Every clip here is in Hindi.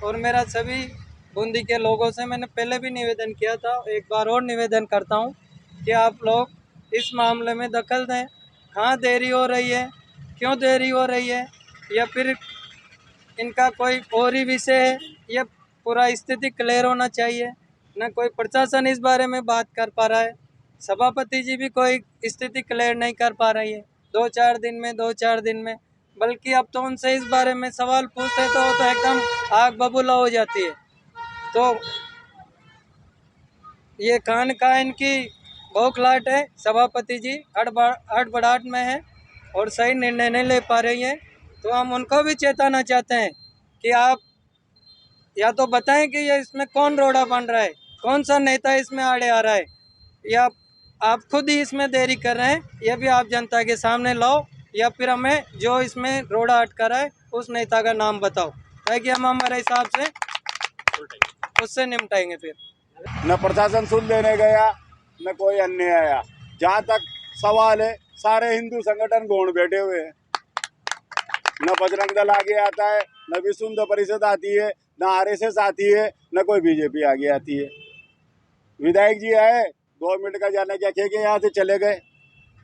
और मेरा सभी बूंदी के लोगों से मैंने पहले भी निवेदन किया था, एक बार और निवेदन करता हूँ कि आप लोग इस मामले में दखल दें। कहाँ देरी हो रही है, क्यों देरी हो रही है, या फिर इनका कोई और ही विषय है, या पूरा स्थिति क्लियर होना चाहिए। न कोई प्रशासन इस बारे में बात कर पा रहा है, सभापति जी भी कोई स्थिति क्लियर नहीं कर पा रही है 2-4 दिन में, बल्कि अब तो उनसे इस बारे में सवाल पूछते तो एकदम आग बबूला हो जाती है। तो ये कान का इनकी बौखलाहट है, सभापति जी हड़बड़ाहट में है और सही निर्णय नहीं ले पा रही है। तो हम उनको भी चेताना चाहते हैं कि आप या तो बताएं कि ये इसमें कौन रोड़ा बन रहा है, कौन सा नेता इसमें आड़े आ रहा है, या आप खुद ही इसमें देरी कर रहे हैं, ये भी आप जनता के सामने लाओ, या फिर हमें जो इसमें रोड़ा अटका रहा है उस नेता का नाम बताओ, ताकि हम हमारे हिसाब से उससे निपटाएंगे। फिर न प्रशासन सुन लेने गया, न कोई अन्य आया। जहाँ तक सवाल है, सारे हिंदू संगठन गौण बैठे हुए हैं। न बजरंग दल आगे आता है, न विश्व हिंदू परिषद आती है, न आरएसएस आती है, न कोई बीजेपी आगे आती है। विधायक जी आए, 2 मिनट का जाने क्या कह के यहाँ से चले गए।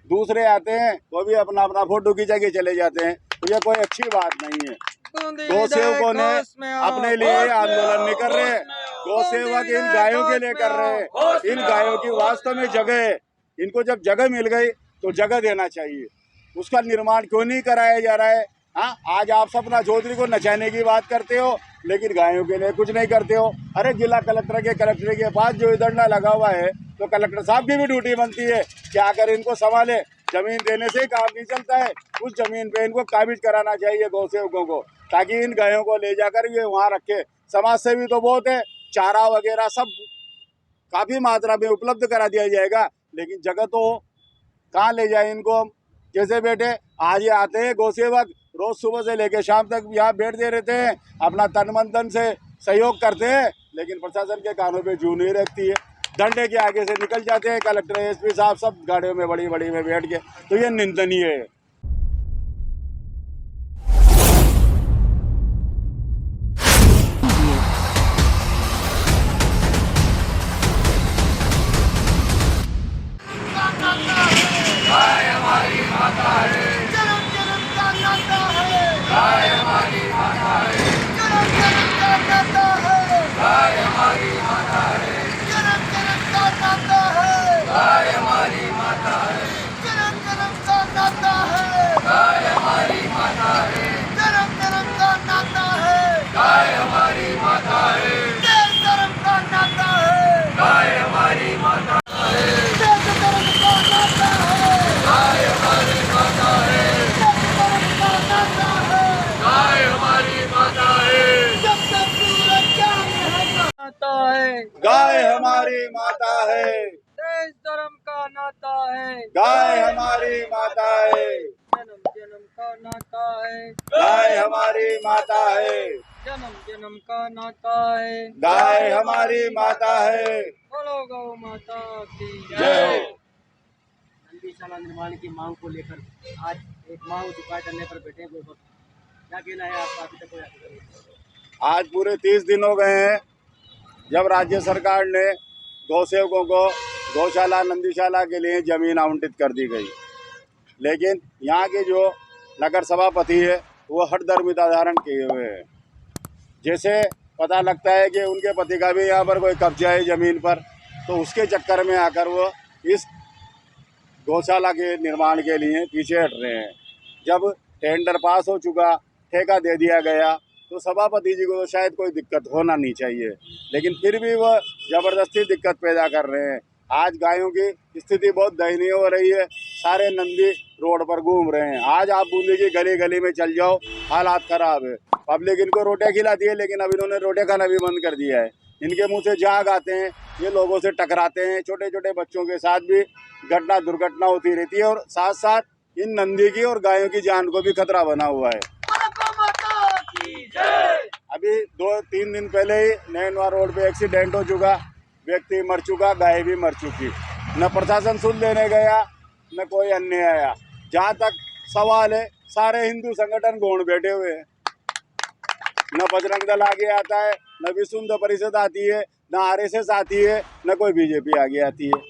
दूसरे आते हैं वो भी अपना अपना फोटो खींचा के चले जाते हैं। तो ये कोई अच्छी बात नहीं है। गौ सेवकों ने अपने लिए आंदोलन नहीं कर रहे, गौ सेवक इन गायों के लिए कर रहे हैं। इन गायों की वास्तव में जगह है, इनको जब जगह मिल गई तो जगह देना चाहिए। उसका निर्माण क्यों नहीं कराया जा रहा है? हाँ, आज आप सपना चौधरी को नचाने की बात करते हो, लेकिन गायों के लिए कुछ नहीं करते हो। अरे जिला कलेक्टर के पास जो धरना लगा हुआ है, तो कलेक्टर साहब की भी ड्यूटी बनती है कि आकर इनको संभाले। जमीन देने से ही काम नहीं चलता है, उस जमीन पे इनको काबिज कराना चाहिए गौ सेवकों को, ताकि इन गायों को ले जाकर ये वहाँ रखे। समाज सेवी तो बहुत है, चारा वगैरह सब काफी मात्रा में उपलब्ध करा दिया जाएगा, लेकिन जगह तो कहाँ ले जाए इनको। जैसे बेटे आज ये आते हैं गौ सेवक, रोज सुबह से लेकर शाम तक यहाँ बैठ दे रहते हैं, अपना तन मन धन से सहयोग करते हैं, लेकिन प्रशासन के कानों पे जू नहीं रखती है। डंडे के आगे से निकल जाते हैं कलेक्टर, एसपी साहब सब गाड़ियों में बड़ी बड़ी में बैठ के। तो ये निंदनीय है। गाय हमारी माता है, देश धर्म का नाता है, गाय हमारी माता है, जन्म जन्म का नाता है, गाय हमारी माता है, जन्म जन्म का नाता है, गाय हमारी माता है। बोलो गौ माता की जय हो। नंदीशाला निर्माण की मांग को लेकर आज एक मांग चुका करने पर बैठे हुए वक्त क्या कहना है आपका? अभी तक कोई आज पूरे 30 दिन हो गए हैं जब राज्य सरकार ने गौ सेवकों को गौशाला नंदीशाला के लिए जमीन आवंटित कर दी गई, लेकिन यहाँ के जो नगर सभापति है वो हठधर्मिता धारण किए हुए हैं। जैसे पता लगता है कि उनके पति का भी यहाँ पर कोई कब्जा है ज़मीन पर, तो उसके चक्कर में आकर वो इस गौशाला के निर्माण के लिए पीछे हट रहे हैं। जब टेंडर पास हो चुका, ठेका दे दिया गया, तो सभापति जी को तो शायद कोई दिक्कत होना नहीं चाहिए, लेकिन फिर भी वह ज़बरदस्ती दिक्कत पैदा कर रहे हैं। आज गायों की स्थिति बहुत दयनीय हो रही है, सारे नंदी रोड पर घूम रहे हैं। आज आप बूंदी की गली गली में चल जाओ, हालात ख़राब है। पब्लिक इनको रोटियाँ खिलाती है, लेकिन अब इन्होंने रोटियाँ खाना भी बंद कर दिया है। इनके मुँह से झाग आते हैं, ये लोगों से टकराते हैं, छोटे छोटे बच्चों के साथ भी दुर्घटना होती रहती है, और साथ साथ इन नंदी की और गायों की जान को भी खतरा बना हुआ है। अभी 2-3 दिन पहले ही नैनवा रोड पे एक्सीडेंट हो चुका, व्यक्ति मर चुका, गाय भी मर चुकी। न प्रशासन सुन लेने गया, न कोई अन्य आया। जहाँ तक सवाल है, सारे हिंदू संगठन गौण बैठे हुए हैं। न बजरंग दल आगे आता है, न विश्व हिंदू परिषद आती है, न आरएसएस आती है, न कोई बीजेपी आगे आती है।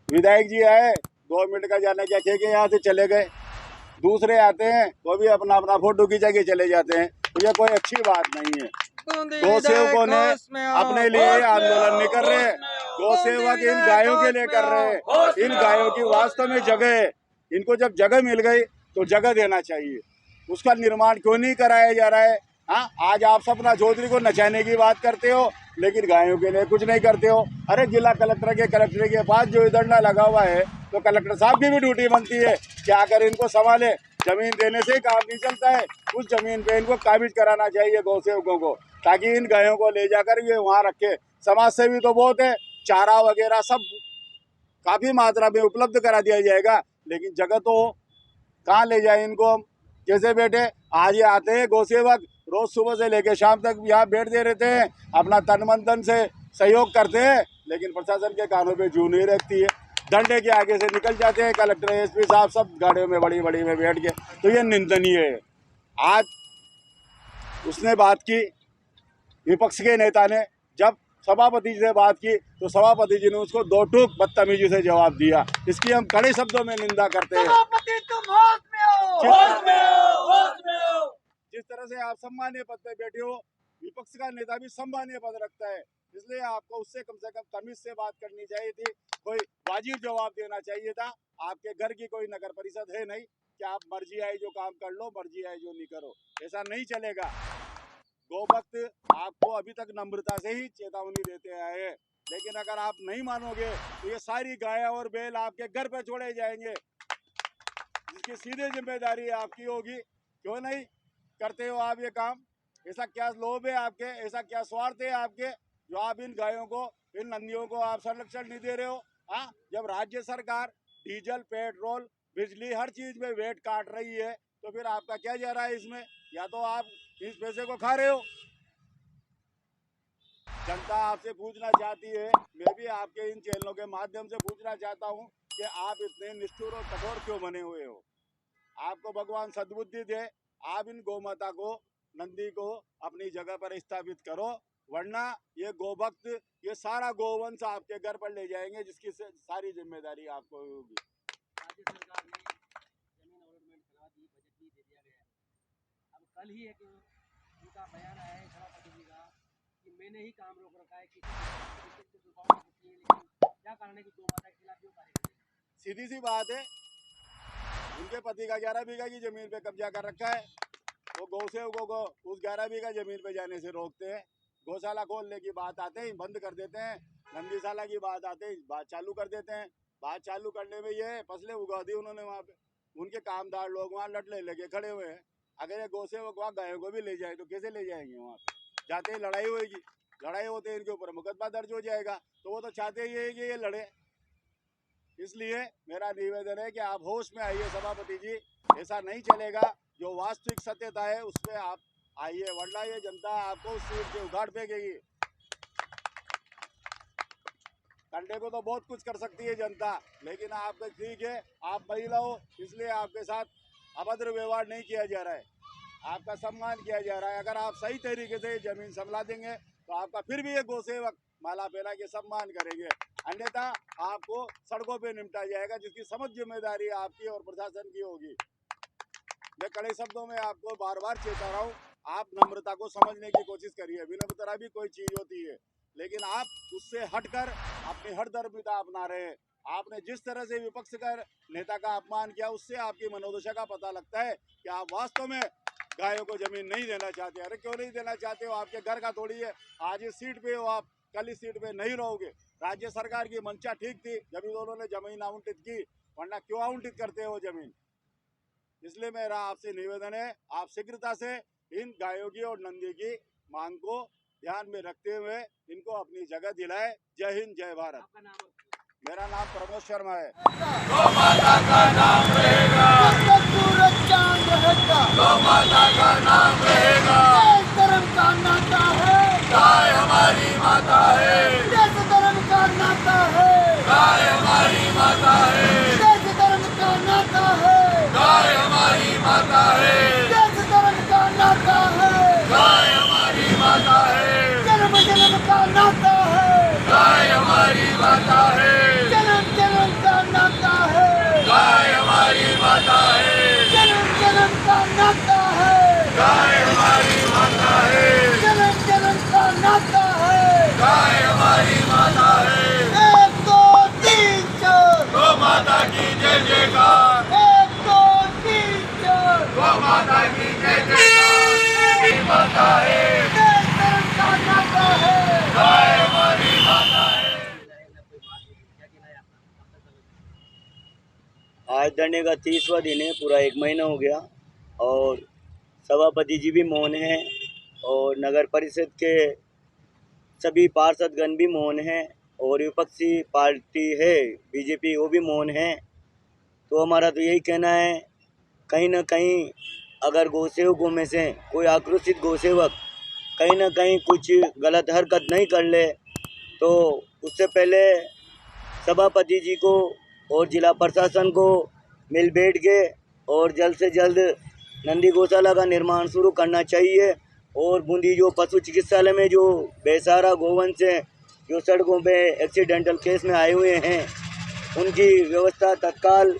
विधायक जी आए, 2 मिनट का जाने क्या कह के यहाँ से चले गए। दूसरे आते हैं वो भी अपना अपना फोटो खींचा के चले जाते हैं। तो ये कोई अच्छी बात नहीं है। गौ सेवकों ने अपने लिए आंदोलन नहीं कर रहे, गौ सेवक इन गायों के लिए कर रहे हैं। इन गायों की वास्तव में जगह है, इनको जब जगह मिल गई तो जगह देना चाहिए। उसका निर्माण क्यों नहीं कराया जा रहा है? हाँ, आज आप सपना चौधरी को नचाने की बात करते हो, लेकिन गायों के लिए कुछ नहीं करते हो। अरे जिला कलेक्टर के पास जो डंडा लगा हुआ है, तो कलेक्टर साहब की भी ड्यूटी बनती है कि आकर इनको संभाले। जमीन देने से ही काम नहीं चलता है, उस जमीन पे इनको काबिज कराना चाहिए गौ सेवकों को, ताकि इन गायों को ले जाकर ये वहाँ रखे। समाज सेवी तो बहुत है, चारा वगैरह सब काफी मात्रा में उपलब्ध करा दिया जाएगा, लेकिन जगह तो कहाँ ले जाए इनको हम? जैसे बेटे आज ये आते हैं गौ सेवक, रोज सुबह से लेकर शाम तक यहाँ बैठते रहते हैं, अपना तन मन धन से सहयोग करते हैं, लेकिन प्रशासन के कानों पे जू नहीं रखती है। डंडे के आगे से निकल जाते हैं कलेक्टर एसपी साहब सब गाड़ियों में बड़ी बड़ी में बैठ के। तो ये निंदनीय है। आज उसने बात की, विपक्ष के नेता ने जब सभापति जी से बात की, तो सभापति जी ने उसको 2 टूक बदतमीजी से जवाब दिया। इसकी हम कड़े शब्दों में निंदा करते हैं। सभापति तुम होश में हो, होश में हो, होश में हो। जिस तरह से आप सम्मानीय पद पे बैठे हो, विपक्ष का नेता भी सम्मानीय पद रखता है, इसलिए आपको उससे कम से कम तमीज से बात करनी चाहिए थी, कोई वाजिब जवाब देना चाहिए था। आपके घर की कोई नगर परिषद है नहीं कि आप मर्जी आई जो काम कर लो, मर्जी आई जो नहीं करो, ऐसा नहीं चलेगा। गौ भक्त आपको अभी तक नम्रता से ही चेतावनी देते आए हैं, लेकिन अगर आप नहीं मानोगे तो ये सारी गाय और बैल आपके घर पे छोड़े जाएंगे, जिसकी सीधे जिम्मेदारी आपकी होगी। क्यों नहीं करते हो आप ये काम? ऐसा क्या लोभ है आपके, ऐसा क्या स्वार्थ है आपके, जो आप इन गायों को, इन नंदियों को आप संरक्षण नहीं दे रहे हो? हाँ, जब राज्य सरकार डीजल, पेट्रोल, बिजली हर चीज में वेट काट रही है, तो फिर आपका क्या जा रहा है इसमें? या तो आप इस पैसे को खा रहे हो। जनता आपसे पूछना चाहती है, मैं भी आपके इन चैनलों के माध्यम से पूछना चाहता हूँ कि आप इतने निष्ठुर और कठोर क्यों बने हुए हो? आपको भगवान सद्बुद्धि दे, आप इन गौ माता को, नंदी को अपनी जगह पर स्थापित करो, वरना ये गोभक्त, ये सारा गोवंश आपके घर पर ले जाएंगे, जिसकी सारी जिम्मेदारी आपको होगी। राज्य सरकार ने जमीन अलॉटमेंट करा दी, बजट भी दे दिया गया है। अब कल ही एक उनका बयान आया है सभापति जी का कि मैंने ही काम रोक रखा है, कि लेकिन क्या कारण है कि गौ माता के खिलाफ क्यों कार्य करें? सीधी सी बात है, उनके पति का 11 बीघा की जमीन पे कब्जा कर रखा है। वो गौ सेवकों को उस 11 बीघा जमीन पे जाने से रोकते हैं। गौशाला खोलने की बात आते ही बंद कर देते हैं, नंदीशाला की बात आते ही बात चालू कर देते हैं। बात चालू करने में ये फसलें उगा दी उन्होंने वहाँ पे, उनके कामदार लोग वहाँ लटले लेके खड़े हुए हैं। अगर ये गौ सेवक वहाँ गायों को भी ले जाए तो कैसे ले जाएंगे? वहाँ पे जाते ही लड़ाई होगी, लड़ाई होते ही इनके ऊपर मुकदमा दर्ज हो जाएगा। तो वो तो चाहते ही है कि ये लड़े। इसलिए मेरा निवेदन है कि आप होश में आइए सभापति जी, ऐसा नहीं चलेगा। जो वास्तविक सत्यता है उस पर आप आइए, वरना ये जनता आपको उस सीट से उखाड़ फेंकेगी। कंडे को तो बहुत कुछ कर सकती है जनता, लेकिन आपका ठीक है, आप महिला हो इसलिए आपके साथ अभद्र व्यवहार नहीं किया जा रहा है, आपका सम्मान किया जा रहा है। अगर आप सही तरीके से जमीन संभला देंगे तो आपका फिर भी ये गौ सेवक माला पहना के सम्मान करेंगे, अन्यथा आपको सड़कों पे निपटा जाएगा, जिसकी समझ जिम्मेदारी आपकी और प्रशासन की होगी। मैं कड़े शब्दों में आपको बार बार चेता रहा हूँ, आप नम्रता को समझने की कोशिश करिए। विनम्रता भी कोई चीज होती है, लेकिन आप उससे हटकर अपनी हठधर्मिता अपना रहे हैं। आपने जिस तरह से विपक्ष का नेता का अपमान किया, उससे आपकी मनोदशा का पता लगता है कि आप वास्तव में गायों को जमीन नहीं देना चाहते। अरे क्यों नहीं देना चाहते हो? आपके घर का थोड़ी है। आज इस सीट पे हो आप, कल इस सीट पे नहीं रहोगे। राज्य सरकार की मंशा ठीक थी जब उन्होंने जमीन आवंटित की, वरना क्यों आवंटित करते हो जमीन? इसलिए मेरा आपसे निवेदन है, आप शीघ्रता से इन गायों की और नंदी की मांग को ध्यान में रखते हुए इनको अपनी जगह दिलाए। जय हिंद, जय भारत। आपका नाम? मेरा नाम प्रमोद शर्मा है। गौ माता का नाम रहेगा, सूरज चांद रहेगा, गौ माता का नाम रहेगा। देश धर्म का नाता है, गाय हमारी माता है। देश धर्म का नाता है, गाय हमारी माता है। देश धर्म का नाता है, गाय हमारी माता है। देश धर्म का नाता है, गाय माता है, जन्म जन्म का नाता है, गाय हमारी माता है, जन्म जन्म का नाता है, गाय हमारी माता है, जन्म जन्म का नाता है। गाय हमारी माता है। 1 2 3 4 गौ माता की जय जयकार, 1 2 3 4 गौ माता की जय जयकार, हमारी माता है, जय धर्म का नाता है। गाय हमारी माता है। आज धरने का 30वां दिन है, पूरा 1 महीना हो गया और सभापति जी भी मौन हैं और नगर परिषद के सभी पार्षदगण भी मौन हैं और विपक्षी पार्टी है बीजेपी वो भी मौन है। तो हमारा तो यही कहना है, कहीं ना कहीं अगर गौसेवकों में से कोई आक्रोशित गौसेवक कहीं ना कहीं कुछ गलत हरकत नहीं कर ले तो उससे पहले सभापति जी को और जिला प्रशासन को मिल बैठ के और जल्द से जल्द नंदी गौशाला का निर्माण शुरू करना चाहिए और बूंदी जो पशु चिकित्सालय में जो बेसहारा गोवंश हैं जो सड़कों पे एक्सीडेंटल केस में आए हुए हैं उनकी व्यवस्था तत्काल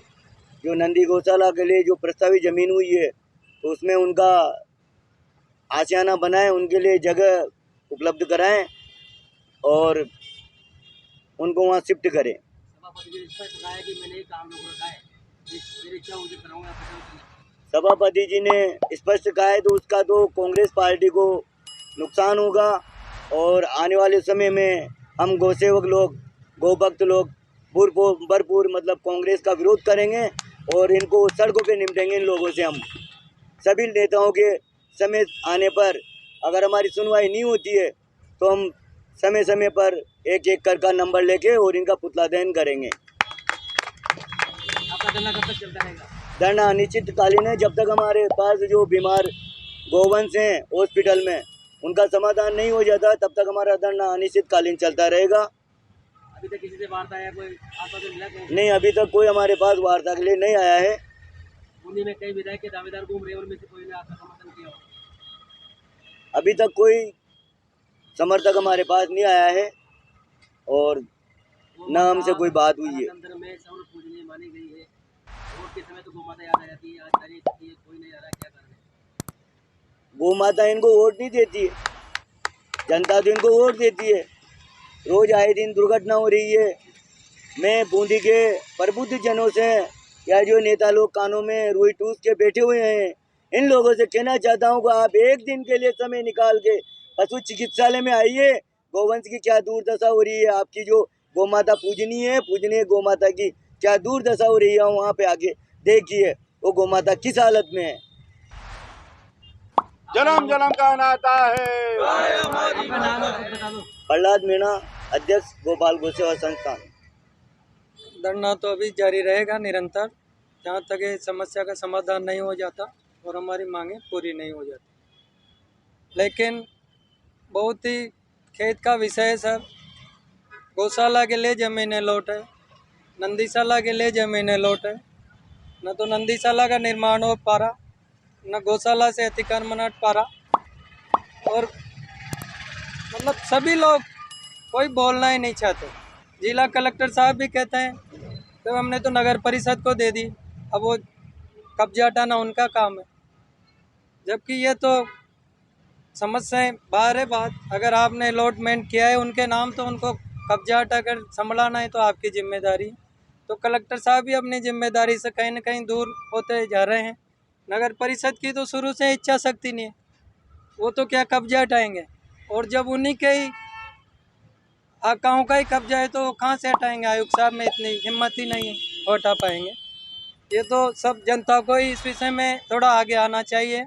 जो नंदी गौशाला के लिए जो प्रस्तावित ज़मीन हुई है तो उसमें उनका आशियाना बनाएं, उनके लिए जगह उपलब्ध कराएं और उनको वहाँ शिफ्ट करें। सभापति जी ने स्पष्ट कहा है कि मैंने ही काम रोक रखा है, मेरी इच्छा मुझे कराऊंगा। सभापति जी ने स्पष्ट कहा है तो उसका तो कांग्रेस पार्टी को नुकसान होगा और आने वाले समय में हम गौसेवक लोग गौभक्त लोग भरपूर मतलब कांग्रेस का विरोध करेंगे और इनको सड़कों पे निपटेंगे इन लोगों से। हम सभी नेताओं के समय आने पर अगर हमारी सुनवाई नहीं होती है तो हम समय समय पर एक एक का नंबर लेके और इनका पुतला दहन करेंगे। आपका धरना कब तक चलता रहेगा? धरना अनिश्चितकालीन है, जब तक हमारे पास जो बीमार गोवंश हैं हॉस्पिटल में उनका समाधान नहीं हो जाता तब तक हमारा धरना अनिश्चितकालीन चलता रहेगा। अभी तक किसी से वार्ता या कोई आश्वासन मिला कहीं? नहीं, अभी तक कोई हमारे पास वार्ता के लिए नहीं आया है। बूंदी में कई विधायक के दावेदार घूम रहे हैं, उनमें से कोई ने आपका समर्थन किया हो? अभी तक कोई समर्थक हमारे पास नहीं आया है और न हमसे कोई बात हुई है। गणतंत्र में सर्व पूजनीय मानी गई है, वोट के समय तो गौ माता याद आ जाती है, आज जा रही है, कोई नहीं आ रहा, क्या कर रहे हैं? गौ माता इनको वोट नहीं देती है, जनता तो इनको वोट देती है। रोज आए दिन दुर्घटना हो रही है। मैं बूंदी के प्रबुद्ध जनों से या जो नेता लोग कानों में रुई टूस के बैठे हुए हैं इन लोगों से कहना चाहता हूँ कि आप एक दिन के लिए समय निकाल के पशु चिकित्सालय में आइए। गौवंश की क्या दुर्दशा हो रही है, आपकी जो गौ माता पूजनीय गौ माता की क्या दुर्दशा हो रही है, वहाँ पे आके देखिए वो गौ माता किस हालत में है। जन्म जन्म का नाता है, आपका नाम और पद बता दो। प्रहलाद मीणा, अध्यक्ष गोपाल गौसेवा संस्थान। धरना तो अभी जारी रहेगा निरंतर जहाँ तक ये समस्या का समाधान नहीं हो जाता और हमारी मांगें पूरी नहीं हो जाती। लेकिन बहुत ही खेद का विषय है सर, गौशाला के लिए ज़मीनें लौट है, नंदीशाला के लिए ज़मीनें लौट है, न तो नंदीशाला का निर्माण हो पा रहा न गौशाला से अतिक्रमण हट पा रहा और मतलब सभी लोग कोई बोलना ही नहीं चाहते। जिला कलेक्टर साहब भी कहते हैं तो हमने तो नगर परिषद को दे दी, अब वो कब्जा हटाना उनका काम है, जबकि ये तो समस्याएं बाहर है बात। अगर आपने अलॉटमेंट किया है उनके नाम तो उनको कब्जा हटाकर संभालना है तो आपकी जिम्मेदारी। तो कलेक्टर साहब भी अपनी जिम्मेदारी से कहीं ना कहीं दूर होते जा रहे हैं। नगर परिषद की तो शुरू से इच्छा शक्ति नहीं है, वो तो क्या कब्जा हटाएंगे, और जब उन्हीं के ही आकाओं का ही कब्जा है तो वो कहाँ से हटाएंगे। आयुक्त साहब में इतनी हिम्मत ही नहीं है वो हटा पाएंगे। ये तो सब जनता को ही इस विषय में थोड़ा आगे आना चाहिए।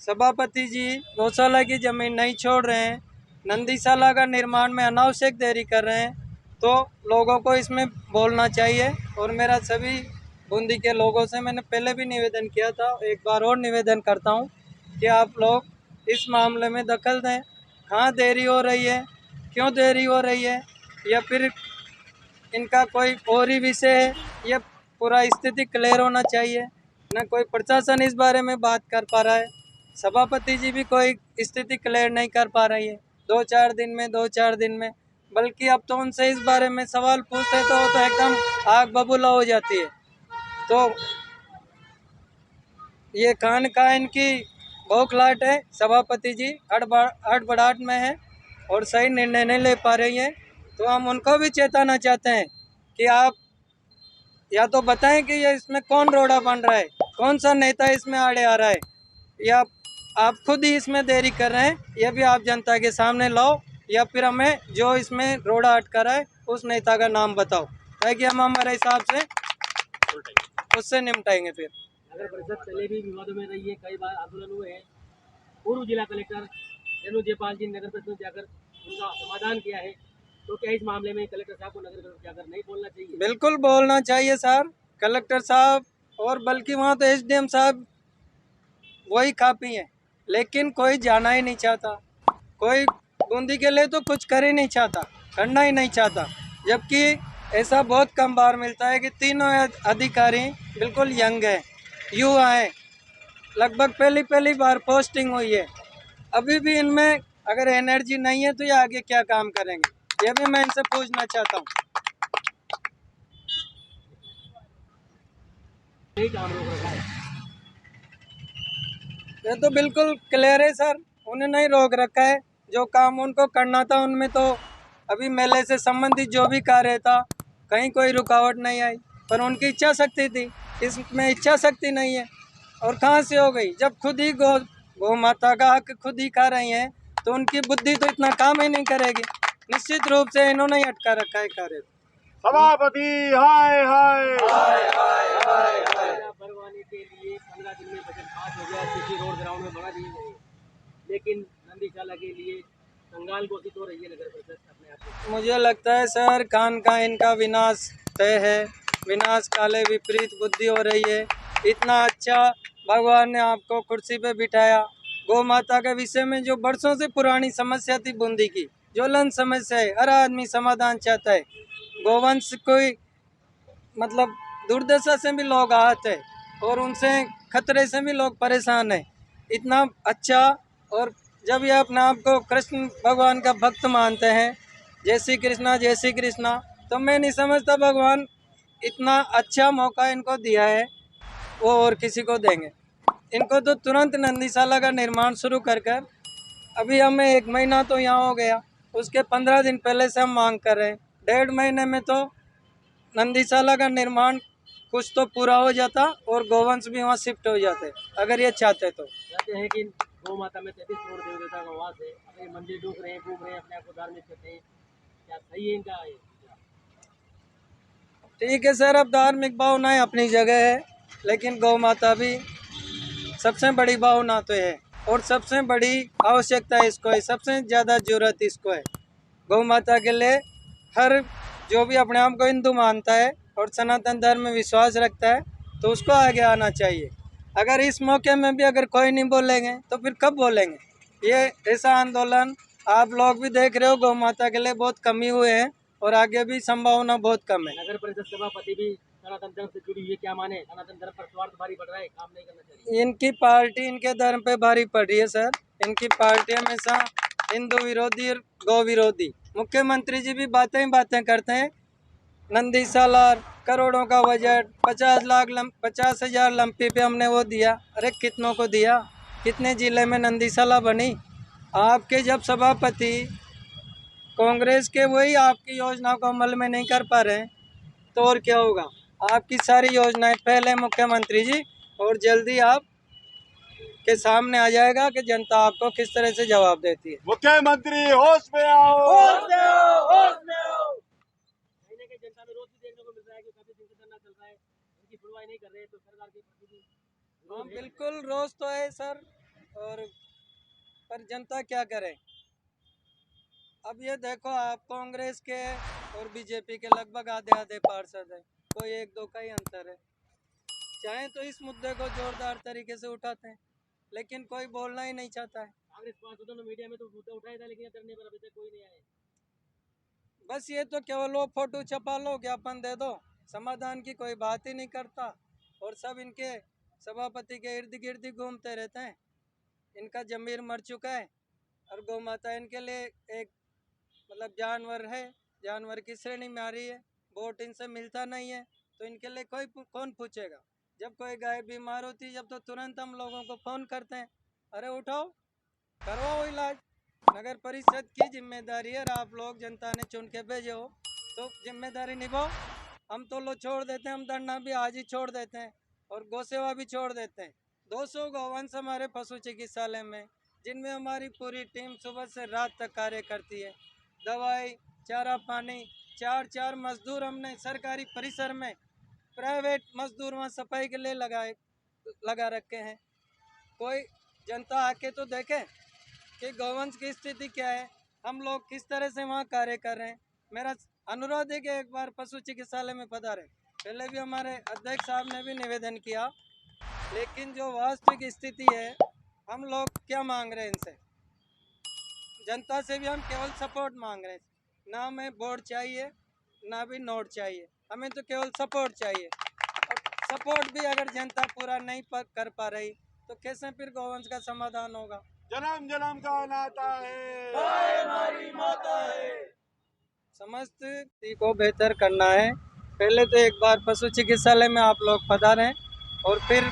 सभापति जी गौशाला की ज़मीन नहीं छोड़ रहे हैं, नंदीशाला का निर्माण में अनावश्यक देरी कर रहे हैं, तो लोगों को इसमें बोलना चाहिए। और मेरा सभी बूंदी के लोगों से मैंने पहले भी निवेदन किया था, एक बार और निवेदन करता हूं कि आप लोग इस मामले में दखल दें। कहाँ देरी हो रही है, क्यों देरी हो रही है, या फिर इनका कोई और ही विषय है, यह पूरा स्थिति क्लियर होना चाहिए। न कोई प्रशासन इस बारे में बात कर पा रहा है, सभापति जी भी कोई स्थिति क्लियर नहीं कर पा रही है। 2-4 दिन में बल्कि अब तो उनसे इस बारे में सवाल पूछते तो एकदम आग बबूला हो जाती है। तो ये खानका इनकी बौखलाहट है, सभापति जी हड़बड़ाहट में है और सही निर्णय नहीं ले पा रही है। तो हम उनको भी चेताना चाहते हैं कि आप या तो बताएं कि ये इसमें कौन रोड़ा बन रहा है, कौन सा नेता इसमें आड़े आ रहा है, या आप खुद ही इसमें देरी कर रहे हैं, ये भी आप जनता के सामने लाओ, या फिर हमें जो इसमें रोड़ा अटका रहा है उस नेता का नाम बताओ, ताकि हम हमारे हिसाब से उससे निपटाएंगे। फिर नगर परिषद पहले भी विवादों में रही है, कई बार आंदोलन हुए हैं। पूर्व जिला कलेक्टर रेणु जयपाल जी ने नगर परिषद में जाकर उनका समाधान किया है, तो क्या इस मामले में कलेक्टर साहब को नगर परिषद जाकर नहीं बोलना चाहिए? बिल्कुल बोलना चाहिए सर, कलेक्टर साहब, और बल्कि वहाँ तो एसडीएम साहब वही काफ़ी है, लेकिन कोई जाना ही नहीं चाहता, कोई बूंदी के लिए तो कुछ कर ही नहीं चाहता, करना ही नहीं चाहता। जबकि ऐसा बहुत कम बार मिलता है कि तीनों अधिकारी बिल्कुल यंग है, युवा है, लगभग पहली बार पोस्टिंग हुई है। अभी भी इनमें अगर एनर्जी नहीं है तो ये आगे क्या काम करेंगे, ये भी मैं इनसे पूछना चाहता हूँ। नहीं काम रोक रखा है। ये तो बिल्कुल क्लियर है सर, उन्हें नहीं रोक रखा है। जो काम उनको करना था उनमें तो अभी मेले से संबंधित जो भी कार्य था कहीं कोई रुकावट नहीं आई, पर उनकी इच्छा शक्ति थी, इसमें इच्छा शक्ति नहीं है। और कहाँ से हो गई, जब खुद ही गौ माता का हक खुद ही खा रही हैं तो उनकी बुद्धि तो इतना काम ही नहीं करेगी। निश्चित रूप से इन्होंने ही अटका रखा है कार्य। सभापति हाय हाय बनवाने के लिए 15 दिन में बजट पास हो गया, सीसी रोड ग्राउंड में बना दिए गए, लेकिन नंदीशाला के लिए कंगाल घोषित हो रही है नगर परिषद अपने आप में। मुझे लगता है सर खान का इनका विनाश तय है, विनाश काले विपरीत बुद्धि हो रही है। इतना अच्छा भगवान ने आपको कुर्सी पे बिठाया, गौ माता के विषय में जो बरसों से पुरानी समस्या थी बूंदी की, ज्वलन समस्या है, हर आदमी समाधान चाहता है। गोवंश कोई मतलब दुर्दशा से भी लोग आहत है और उनसे खतरे से भी लोग परेशान है। इतना अच्छा, और जब ये अपने आप को कृष्ण भगवान का भक्त मानते हैं, जय श्री कृष्णा जय श्री कृष्णा, तो मैं नहीं समझता भगवान इतना अच्छा मौका इनको दिया है वो और किसी को देंगे। इनको तो तुरंत नंदीशाला का निर्माण शुरू कर अभी हमें 1 महीना तो यहाँ हो गया, उसके 15 दिन पहले से हम मांग कर रहे हैं। 1.5 महीने में तो नंदीशाला का निर्माण कुछ तो पूरा हो जाता और गोवंश भी वहाँ शिफ्ट हो जाते अगर ये चाहते तो। कहते हैं कि गौ माता में 33 करोड़ देवी देवता का वास है, अपने मंदिर डूब रहे हैं, घूम रहे हैं, अपने आप को धार्मिक कहते हैं, क्या सही है इनका? ठीक है सर, अब धार्मिक भावनाएं अपनी जगह है, लेकिन गौ माता भी सबसे बड़ी भावना तो है और सबसे बड़ी आवश्यकता इसको है, सबसे ज़्यादा जरूरत इसको है। गौ माता के लिए हर जो भी अपने आप को हिंदू मानता है और सनातन धर्म में विश्वास रखता है तो उसको आगे आना चाहिए। अगर इस मौके में भी अगर कोई नहीं बोलेंगे तो फिर कब बोलेंगे? ये ऐसा आंदोलन आप लोग भी देख रहे हो, गौ माता के लिए बहुत कमी हुए हैं और आगे भी संभावना बहुत कम है। नगर परिषद सभापति भी सनातन धर्म से जुड़ी हुई है, क्या माने सनातन धर्म पर स्वार्थ भारी पड़ रहा है, काम नहीं करना चाहिए? इनकी पार्टी इनके धर्म पे भारी पड़ रही है सर, इनकी पार्टी हमेशा हिंदू विरोधी और गौ विरोधी। मुख्यमंत्री जी भी बातें करते हैं, नंदीशाला करोड़ों का बजट, 50,000 लंपी पे हमने वो दिया। अरे कितनों को दिया, कितने जिले में नंदीशाला बनी? आपके जब सभापति कांग्रेस के वही आपकी योजना को अमल में नहीं कर पा रहे हैं तो और क्या होगा? आपकी सारी योजनाएं पहले मुख्यमंत्री जी, और जल्दी आप के सामने आ जाएगा कि जनता आपको किस तरह से जवाब देती है। मुख्यमंत्री होश में आओ, होश में आओ, होश में आओ। कहीं ना कहीं जनता में रोज भी देखने को मिल रहा है कि काफी दिन से धरना चल रहा है, उनकी सुनवाई नहीं कर रहे हैं, तो सरकार के प्रति भी हाँ बिल्कुल रोज तो है सर, और पर जनता क्या करे? अब ये देखो, आप कांग्रेस के और बीजेपी के लगभग आधे आधे पार्षद है, कोई 1-2 का ही अंतर है। चाहे तो इस मुद्दे को जोरदार तरीके से उठाते हैं, लेकिन कोई बोलना ही नहीं चाहता है। कांग्रेस पार्षदों ने मीडिया में तो मुद्दा उठाया था, लेकिन धरने पर अभी तक कोई नहीं आया। बस ये तो केवल वो फोटो छपा लो, ज्ञापन दे दो, समाधान की कोई बात ही नहीं करता और सब इनके सभापति के इर्द गिर्द ही घूमते रहते हैं। इनका जमीर मर चुका है और गौ माता इनके लिए एक मतलब जानवर है, जानवर की श्रेणी में आ रही है, वोट इनसे मिलता नहीं है, तो इनके लिए कौन पूछेगा। जब कोई गाय बीमार होती है जब तो तुरंत हम लोगों को फ़ोन करते हैं, अरे उठाओ करवाओ इलाज। नगर परिषद की जिम्मेदारी है, और आप लोग जनता ने चुन के भेजे हो तो जिम्मेदारी निभाओ। हम तो लोग छोड़ देते हैं, हम धरना भी आज ही छोड़ देते हैं और गौ सेवा भी छोड़ देते हैं। 200 गौवंश हमारे पशु चिकित्सालय में, जिनमें हमारी पूरी टीम सुबह से रात तक कार्य करती है। दवाई, चारा पानी, 4 मजदूर हमने सरकारी परिसर में, प्राइवेट मजदूर वहाँ सफाई के लिए लगा रखे हैं। कोई जनता आके तो देखे कि गौवंश की स्थिति क्या है, हम लोग किस तरह से वहाँ कार्य कर रहे हैं। मेरा अनुरोध है कि एक बार पशु चिकित्सालय में पधारें। पहले भी हमारे अध्यक्ष साहब ने भी निवेदन किया, लेकिन जो वास्तविक स्थिति है, हम लोग क्या मांग रहे हैं इनसे, जनता से भी हम केवल सपोर्ट मांग रहे हैं। ना हमें वोट चाहिए ना भी नोट चाहिए, हमें तो केवल सपोर्ट चाहिए। और सपोर्ट भी अगर जनता पूरा नहीं कर पा रही तो कैसे फिर गौवंश का समाधान होगा। जन्म जन्म का नाता है, हमारी माता है। समस्त को बेहतर करना है। पहले तो एक बार पशु चिकित्सालय में आप लोग पधारें और फिर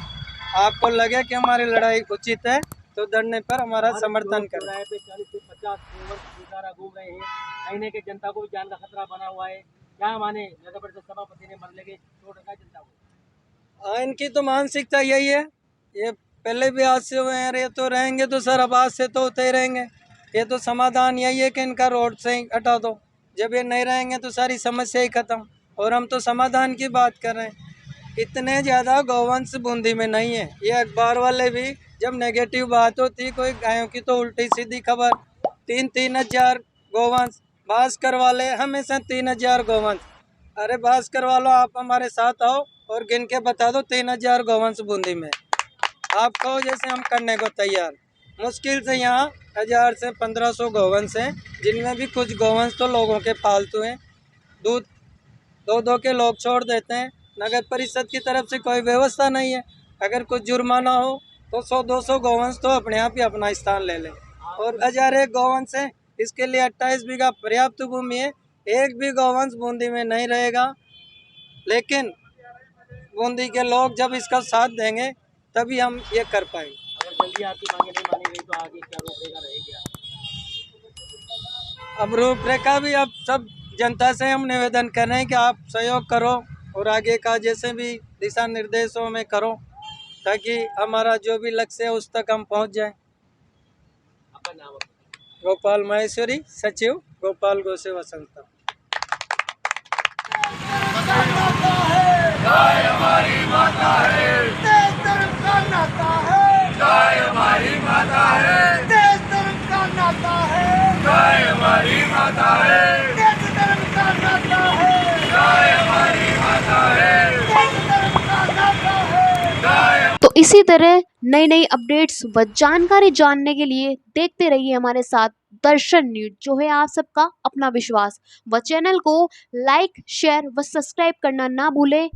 आपको लगे कि हमारी लड़ाई उचित है तो धरने पर हमारा समर्थन करें। चौराहे पे 40 से 50 गौवंश बेचारा घूम रहे हैं, कहीं न कहीं जनता को भी जान का खतरा बना हुआ है। क्या माने नगर परिषद सभापति ने मरने के छोड़ रखा है जनता को। इनकी तो मानसिकता यही है, ये पहले भी आज से हुए हैं, ये तो रहेंगे तो सर अब आज से तो होते ही रहेंगे। ये तो समाधान यही है कि इनका रोड से ही हटा दो, जब ये नहीं रहेंगे तो सारी समस्या ही खत्म। और हम तो समाधान की बात कर रहे हैं। इतने ज़्यादा गौवंश बूंदी में नहीं है, ये अखबार वाले भी जब नेगेटिव बात होती, कोई गायों की तो उल्टी सीधी खबर, 3-3 हज़ार गौवंश, भास्कर वाले हमेशा 3 हज़ार गौवंश। अरे भास्कर वालों, आप हमारे साथ आओ और गिन के बता दो 3 हज़ार गौवंश बूंदी में। आप कहो जैसे हम करने को तैयार। मुश्किल से यहाँ 1000 से 1500 गौवंश हैं, जिनमें भी कुछ गौवंश तो लोगों के पालतू हैं, दूध दो के लोग छोड़ देते हैं। नगर परिषद की तरफ से कोई व्यवस्था नहीं है, अगर कुछ जुर्माना हो तो 100-200 गौवंश तो अपने आप ही अपना स्थान ले लें। और 1001 गौवंश है, इसके लिए 28 बीघा पर्याप्त भूमि है। एक भी गौवंश बूंदी में नहीं रहेगा, लेकिन बूंदी के लोग जब इसका साथ देंगे तभी हम ये कर पाएंगे। अगर जल्दी आपकी मांगे नहीं मानी गई तो आगे क्या रूपरेखा रहेगी। अब रूपरेखा भी अब सब जनता से हम निवेदन कर रहे हैं कि आप सहयोग करो और आगे का जैसे भी दिशा निर्देशों में करो, ताकि हमारा जो भी लक्ष्य है उस तक हम पहुंच जाएं। आपका नाम गोपाल महेश्वरी, सचिव गोपाल गौ सेवा संस्था। गाय हमारी माता है, देश धर्म का नाता है। गाय हमारी माता है, देश धर्म का नाता है। गाय हमारी माता है, देश धर्म का नाता है। गाय हमारी माता है, देश धर्म का नाता है। गाय तो इसी तरह नई नई अपडेट्स व जानकारी जानने के लिए देखते रहिए हमारे साथ दर्शन न्यूज, जो है आप सबका अपना विश्वास। व चैनल को लाइक, शेयर व सब्सक्राइब करना ना भूलें।